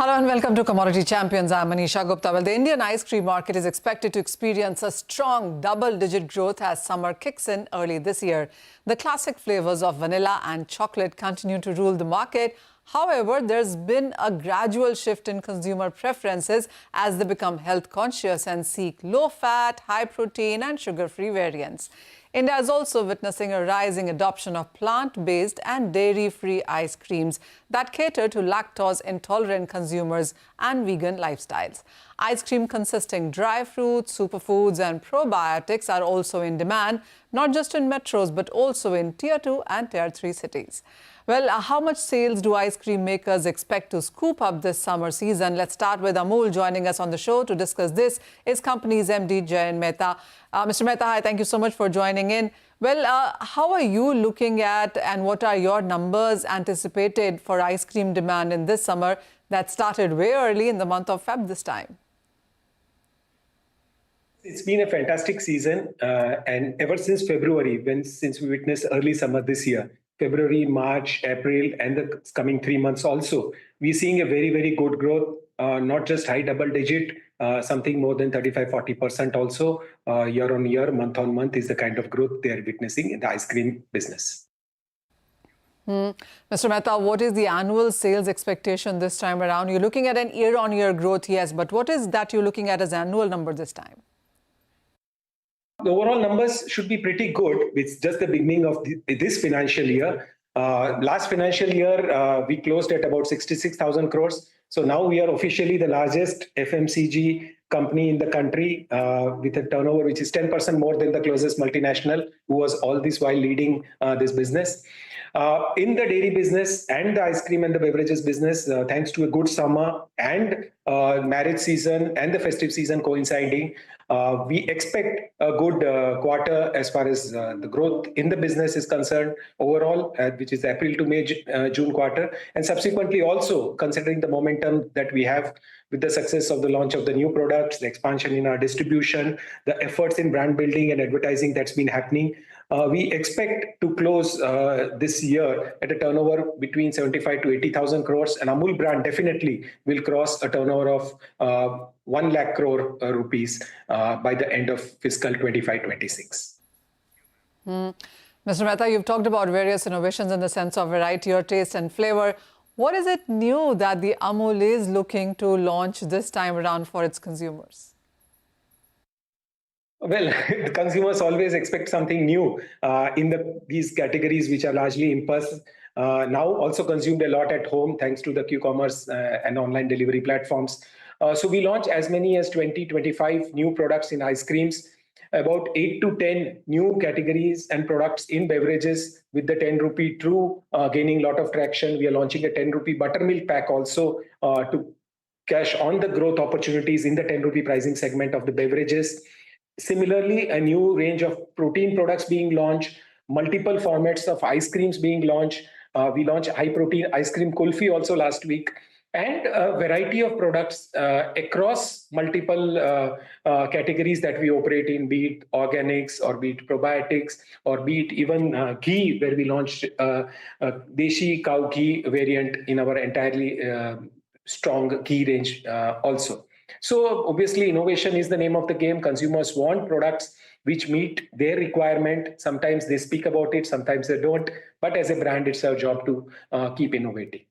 Hello and welcome to Commodity Champions. I'm Manisha Gupta. Well, the Indian ice cream market is expected to experience a strong double-digit growth as summer kicks in early this year. The classic flavors of vanilla and chocolate continue to rule the market. However, there's been a gradual shift in consumer preferences as they become health conscious and seek low-fat, high-protein and sugar-free variants. India is also witnessing a rising adoption of plant-based and dairy-free ice creams that cater to lactose-intolerant consumers and vegan lifestyles. Ice cream consisting dry fruits, superfoods and probiotics are also in demand, not just in metros but also in Tier 2 and Tier 3 cities. Well, how much sales do ice cream makers expect to scoop up this summer season? Let's start with Amul. Joining us on the show to discuss this is company's MD, Jayen Mehta. Mr. Mehta, hi, thank you so much for joining in. Well, how are you looking at and what are your numbers anticipated for ice cream demand in this summer that started way early in the month of Feb this time? It's been a fantastic season, and ever since February, since we witnessed early summer this year, February, March, April, and the coming 3 months also, we're seeing a very, very good growth, not just high double digit, something more than 35-40% also, year on year, month on month is the kind of growth they are witnessing in the ice cream business. Mr. Mehta, what is the annual sales expectation this time around? You're looking at an year-on-year growth, yes, but what is that you're looking at as annual number this time? The overall numbers should be pretty good. It's just the beginning of this financial year. Last financial year, we closed at about 66,000 crores. So now we are officially the largest FMCG company in the country with a turnover which is 10% more than the closest multinational who was all this while leading this business. In the dairy business and the ice cream and the beverages business, thanks to a good summer and marriage season and the festive season coinciding, we expect a good quarter as far as the growth in the business is concerned overall, which is April to May, June quarter. And subsequently also considering the momentum that we have with the success of the launch of the new products, the expansion in our distribution, the efforts in brand building and advertising that's been happening, we expect to close this year at a turnover between 75 to 80,000 crores. And Amul brand definitely will cross a turnover of 1 lakh crore rupees by the end of fiscal 25-26. Mr. Mehta, you've talked about various innovations in the sense of variety or taste and flavor. What is it new that the Amul is looking to launch this time around for its consumers? Well, the consumers always expect something new in these categories, which are largely impulse. Now also consumed a lot at home, thanks to the Q-commerce and online delivery platforms. So we launch as many as 20-25 new products in ice creams, about 8 to 10 new categories and products in beverages with the 10 rupee True gaining a lot of traction. We are launching a 10 rupee buttermilk pack also to cash on the growth opportunities in the 10 rupee pricing segment of the beverages. Similarly, a new range of protein products being launched, multiple formats of ice creams being launched. We launched high protein ice cream kulfi also last week, and a variety of products across multiple categories that we operate in, be it organics or be it probiotics or be it even ghee, where we launched Deshi cow ghee variant in our entirely strong ghee range also. So obviously innovation is the name of the game. Consumers want products which meet their requirement. Sometimes they speak about it, sometimes they don't. But as a brand, it's our job to keep innovating.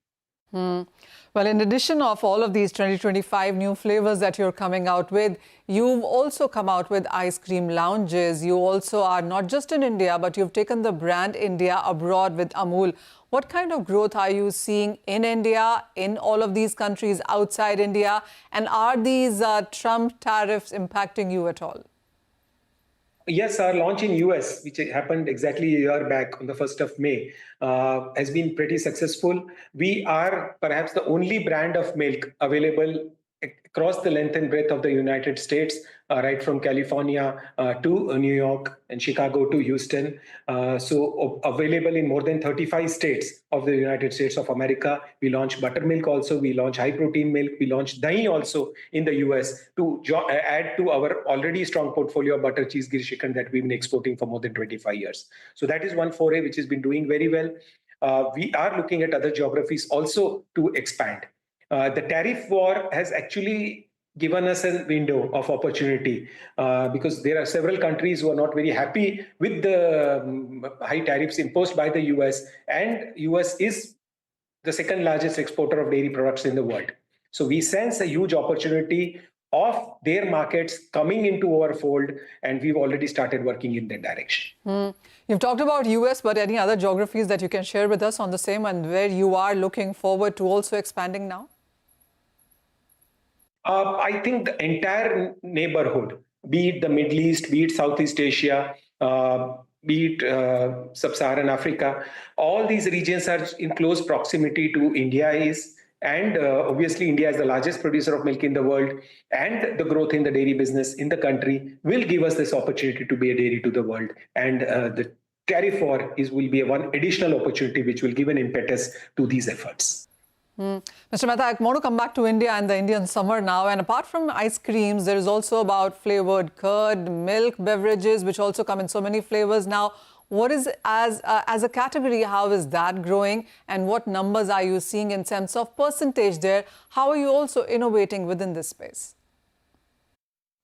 Well, in addition of all of these 2025 new flavors that you're coming out with, you've also come out with ice cream lounges. You also are not just in India, but you've taken the brand India abroad with Amul. What kind of growth are you seeing in India, in all of these countries outside India? And are these Trump tariffs impacting you at all? Yes, our launch in US, which happened exactly a year back on the 1st of May, has been pretty successful. We are perhaps the only brand of milk available across the length and breadth of the United States, right from California to New York and Chicago to Houston. So available in more than 35 states of the United States of America. We launched buttermilk also. We launched high protein milk. We launched dahi also in the US to add to our already strong portfolio of butter, cheese, ghee, chicken that we've been exporting for more than 25 years. So that is one foray which has been doing very well. We are looking at other geographies also to expand. The tariff war has actually given us a window of opportunity because there are several countries who are not very happy with the high tariffs imposed by the US, and US is the second largest exporter of dairy products in the world. So we sense a huge opportunity of their markets coming into our fold, and we've already started working in that direction. You've talked about US, but any other geographies that you can share with us on the same, and where you are looking forward to also expanding now? I think the entire neighborhood, be it the Middle East, be it Southeast Asia, be it Sub-Saharan Africa, all these regions are in close proximity to India and obviously India is the largest producer of milk in the world, and the growth in the dairy business in the country will give us this opportunity to be a dairy to the world. And the tariff war will be one additional opportunity which will give an impetus to these efforts. Mr. Mehta, I want to come back to India and the Indian summer now. And apart from ice creams, there is also about flavored curd, milk, beverages, which also come in so many flavors now. What is, as a category, how is that growing? And what numbers are you seeing in terms of percentage there? How are you also innovating within this space?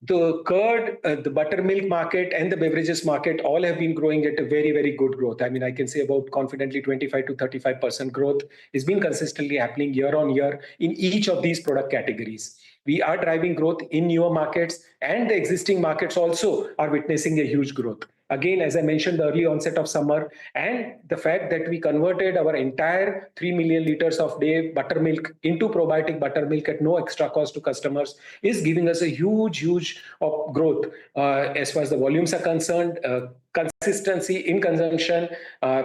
The curd, the buttermilk market and the beverages market all have been growing at a very, very good growth. I mean, I can say about confidently 25 to 35% growth has been consistently happening year on year in each of these product categories. We are driving growth in newer markets, and the existing markets also are witnessing a huge growth. Again, as I mentioned, the early onset of summer and the fact that we converted our entire 3 million liters of day buttermilk into probiotic buttermilk at no extra cost to customers is giving us a huge growth as far as the volumes are concerned. Consistency in consumption,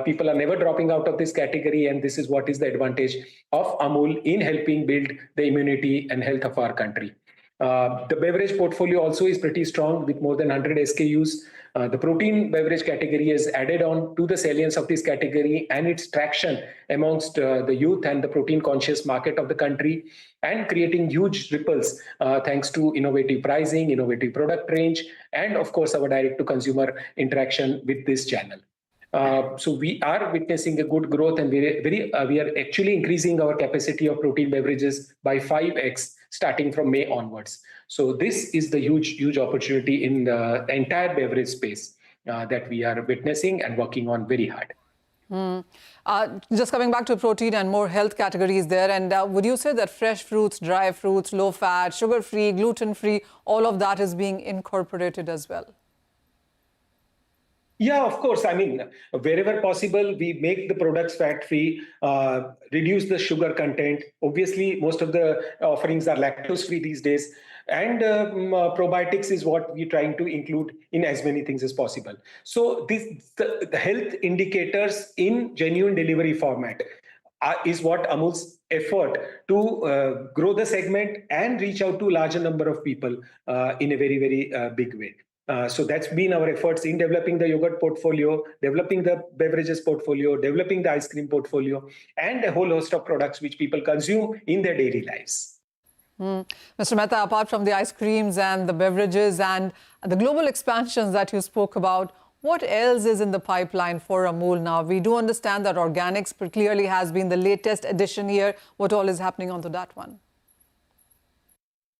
people are never dropping out of this category, and this is what is the advantage of Amul in helping build the immunity and health of our country. The beverage portfolio also is pretty strong with more than 100 SKUs. The protein beverage category is added on to the salience of this category and its traction amongst the youth and the protein conscious market of the country, and creating huge ripples thanks to innovative pricing, innovative product range, and of course our direct to consumer interaction with this channel. So we are witnessing a good growth, and we are actually increasing our capacity of protein beverages by 5x starting from May onwards. So this is the huge opportunity in the entire beverage space that we are witnessing and working on very hard. Just coming back to protein and more health categories there, and would you say that fresh fruits, dry fruits, low fat, sugar-free, gluten-free, all of that is being incorporated as well? Yeah, of course. I mean, wherever possible, we make the products fat-free, reduce the sugar content. Obviously, most of the offerings are lactose-free these days. And probiotics is what we're trying to include in as many things as possible. So the health indicators in genuine delivery format is what Amul's effort to grow the segment and reach out to a larger number of people in a very big way. So that's been our efforts in developing the yogurt portfolio, developing the beverages portfolio, developing the ice cream portfolio, and a whole host of products which people consume in their daily lives. Mr. Mehta, apart from the ice creams and the beverages and the global expansions that you spoke about, what else is in the pipeline for Amul now? We do understand that organics clearly has been the latest addition here. What all is happening onto that one?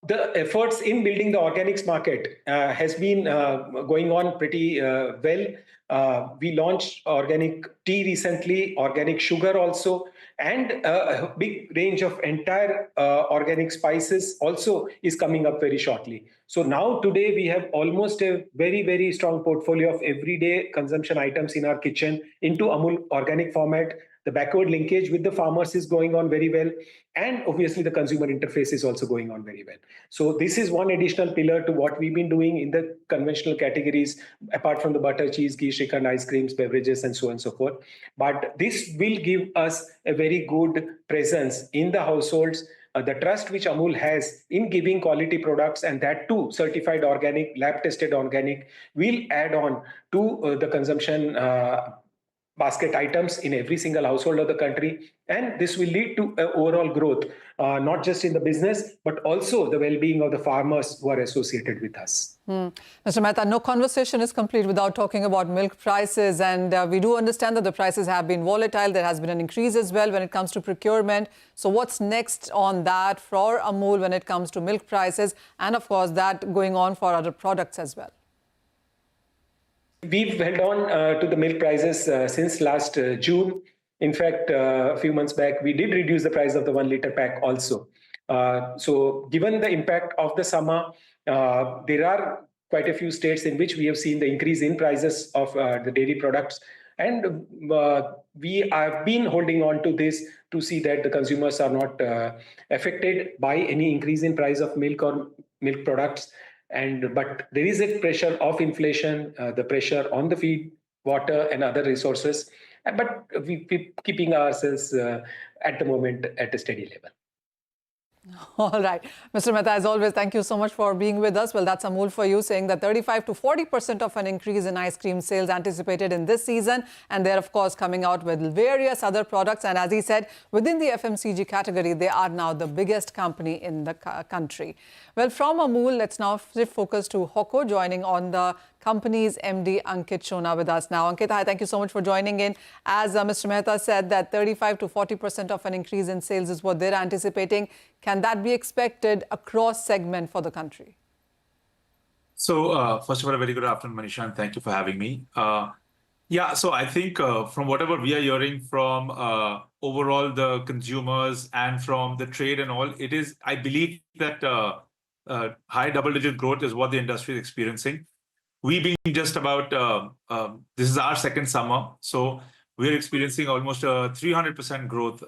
The efforts in building the organics market has been going on pretty well. We launched organic tea recently, organic sugar also, and a big range of entire organic spices also is coming up very shortly. So now today we have almost a very strong portfolio of everyday consumption items in our kitchen into Amul organic format. The backward linkage with the farmers is going on very well. And obviously the consumer interface is also going on very well. So this is one additional pillar to what we've been doing in the conventional categories, apart from the butter, cheese, ghee, shrikhand, ice creams, beverages, and so on and so forth. But this will give us a very good presence in the households. The trust which Amul has in giving quality products, and that too certified organic, lab tested organic, will add on to the consumption basket items in every single household of the country. And this will lead to overall growth, not just in the business, but also the well-being of the farmers who are associated with us. Mr. Mehta, no conversation is complete without talking about milk prices. And we do understand that the prices have been volatile. There has been an increase as well when it comes to procurement. So what's next on that for Amul when it comes to milk prices? And of course, that going on for other products as well. We've held on to the milk prices since last June. In fact, a few months back, we did reduce the price of the 1 liter pack also. So given the impact of the summer, there are quite a few states in which we have seen the increase in prices of the dairy products. And we have been holding on to this to see that the consumers are not affected by any increase in price of milk or milk products. But there is a pressure of inflation, the pressure on the feed, water, and other resources. But we're keeping ourselves at the moment at a steady level. All right. Mr. Mehta, as always, thank you so much for being with us. Well, that's Amul for you, saying that 35 to 40% of an increase in ice cream sales anticipated in this season. And they're, of course, coming out with various other products. And as he said, within the FMCG category, they are now the biggest company in the country. Well, from Amul, let's now shift focus to Hocco, joining on the company's MD, Ankit Chona, with us now. Ankit, hi, thank you so much for joining in. As Mr. Mehta said, that 35 to 40% of an increase in sales is what they're anticipating. Can that be expected across segment for the country? So, first of all, a very good afternoon, Manisha, and thank you for having me. Yeah, so I think from whatever we are hearing from overall the consumers and from the trade and all, it is, I believe that high double-digit growth is what the industry is experiencing. We being just about, this is our second summer, so we're experiencing almost a 300% growth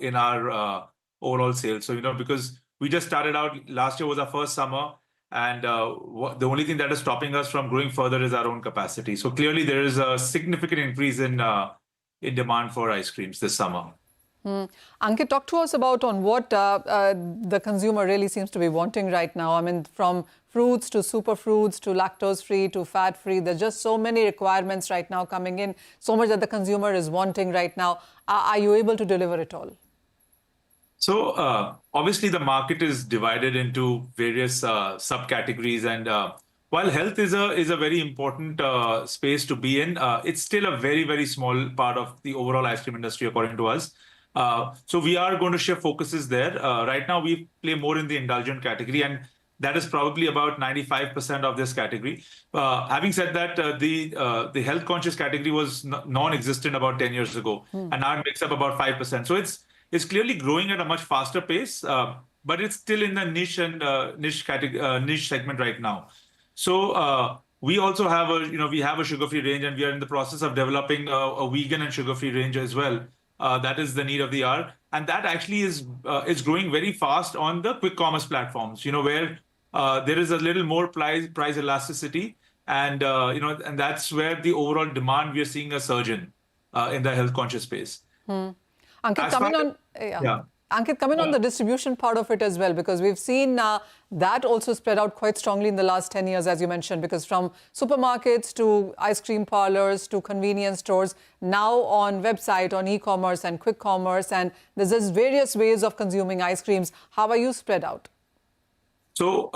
in our overall sales. So, because we just started out, last year was our first summer, and the only thing that is stopping us from growing further is our own capacity. So clearly there is a significant increase in demand for ice creams this summer. Ankit, talk to us about on what the consumer really seems to be wanting right now. I mean, from fruits to superfruits to lactose-free to fat-free. There's just so many requirements right now coming in, so much that the consumer is wanting right now. Are you able to deliver it all? So obviously the market is divided into various subcategories, and while health is a very important space to be in, it's still a very, very small part of the overall ice cream industry, according to us. So we are going to shift focuses there. Right now, we play more in the indulgent category, and that is probably about 95% of this category. Having said that, the health conscious category was non-existent about 10 years ago, and now it makes up about 5%. So it's clearly growing at a much faster pace, but it's still in the niche segment right now. So we also have we have a sugar-free range, and we are in the process of developing a vegan and sugar-free range as well. That is the need of the hour, and that actually is growing very fast on the quick commerce platforms. Where there is a little more price elasticity, and and that's where the overall demand we are seeing a surge in the health conscious space. Ankit, coming on the distribution part of it as well, because we've seen that also spread out quite strongly in the last 10 years, as you mentioned, because from supermarkets to ice cream parlors to convenience stores, now on website, on e-commerce and quick commerce, and there's just various ways of consuming ice creams. How are you spread out? So,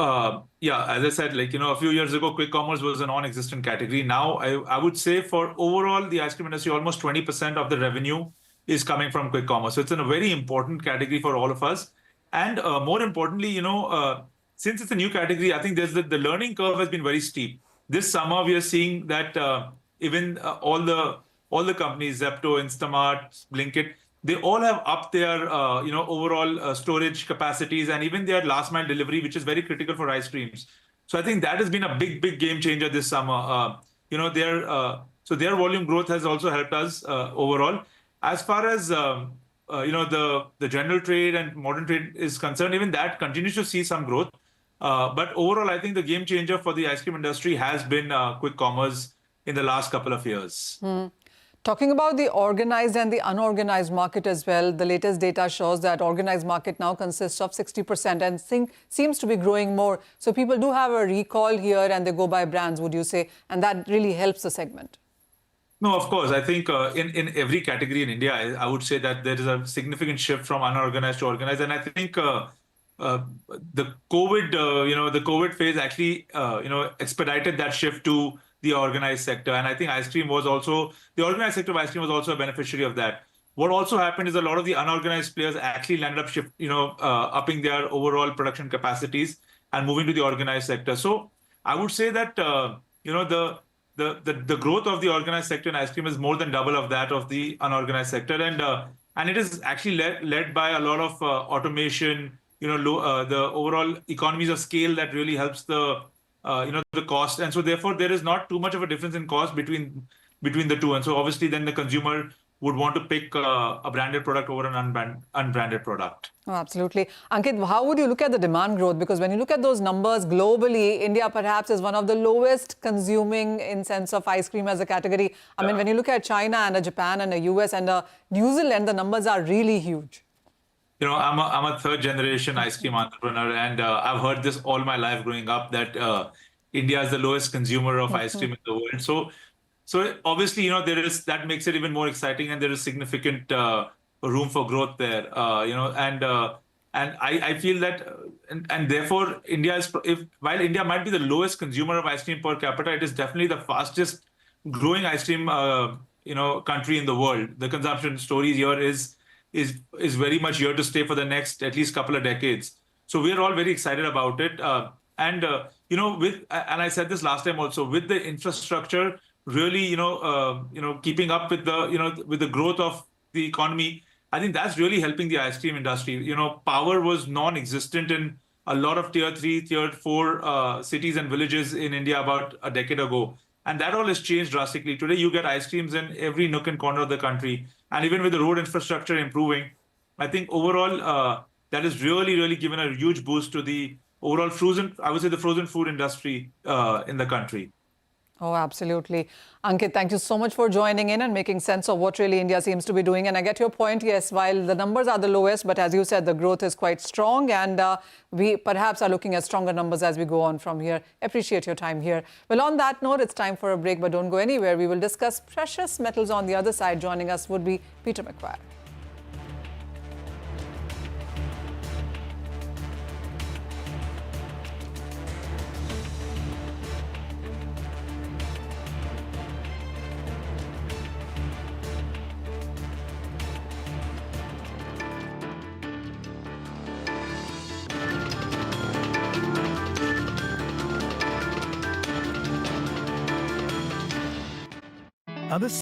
yeah, as I said, a few years ago, quick commerce was a non-existent category. Now, I would say for overall the ice cream industry, almost 20% of the revenue is coming from quick commerce. So it's a very important category for all of us. And more importantly, since it's a new category, I think the learning curve has been very steep. This summer, we are seeing that even all the companies, Zepto, Instamart, Blinkit, they all have upped their overall storage capacities and even their last mile delivery, which is very critical for ice creams. So I think that has been a big game changer this summer. So their volume growth has also helped us overall. As far as the general trade and modern trade is concerned, even that continues to see some growth. But overall, I think the game changer for the ice cream industry has been quick commerce in the last couple of years. Talking about the organized and the unorganized market as well, the latest data shows that organized market now consists of 60% and seems to be growing more. So people do have a recall here and they go by brands, would you say? And that really helps the segment. No, of course. I think in every category in India, I would say that there is a significant shift from unorganized to organized, and I think the COVID, the COVID phase actually, expedited that shift to the organized sector. And I think ice cream was also the organized sector of ice cream was also a beneficiary of that. What also happened is a lot of the unorganized players actually landed up upping their overall production capacities and moving to the organized sector. So I would say that the growth of the organized sector in ice cream is more than double of that of the unorganized sector, and it is actually led by a lot of automation. The overall economies of scale that really helps the the cost, and so therefore there is not too much of a difference in cost between the two, and so obviously then the consumer would want to pick a branded product over an unbranded product. Oh, absolutely. Ankit, how would you look at the demand growth? Because when you look at those numbers globally, India perhaps is one of the lowest consuming in sense of ice cream as a category. I mean, when you look at China and Japan and the US and New Zealand, the numbers are really huge. I'm a third generation ice cream entrepreneur, and I've heard this all my life growing up that India is the lowest consumer of ice cream in the world. So obviously, there is that makes it even more exciting, and there is significant room for growth there. And I feel that, and therefore India is, while India might be the lowest consumer of ice cream per capita, it is definitely the fastest growing ice cream country in the world. The consumption story here is very much here to stay for the next at least couple of decades. So we are all very excited about it. And I said this last time also, with the infrastructure really, keeping up with the growth of the economy, I think that's really helping the ice cream industry. Power was non-existent in a lot of tier 3, tier 4 cities and villages in India about a decade ago. And that all has changed drastically. Today, you get ice creams in every nook and corner of the country. And even with the road infrastructure improving, I think overall, that has really, really given a huge boost to the overall the frozen food industry in the country. Oh, absolutely. Ankit, thank you so much for joining in and making sense of what really India seems to be doing. And I get your point, yes, while the numbers are the lowest, but as you said, the growth is quite strong, and we perhaps are looking at stronger numbers as we go on from here. Appreciate your time here. Well, on that note, it's time for a break, but don't go anywhere. We will discuss precious metals on the other side. Joining us would be Peter McQuarrie. Other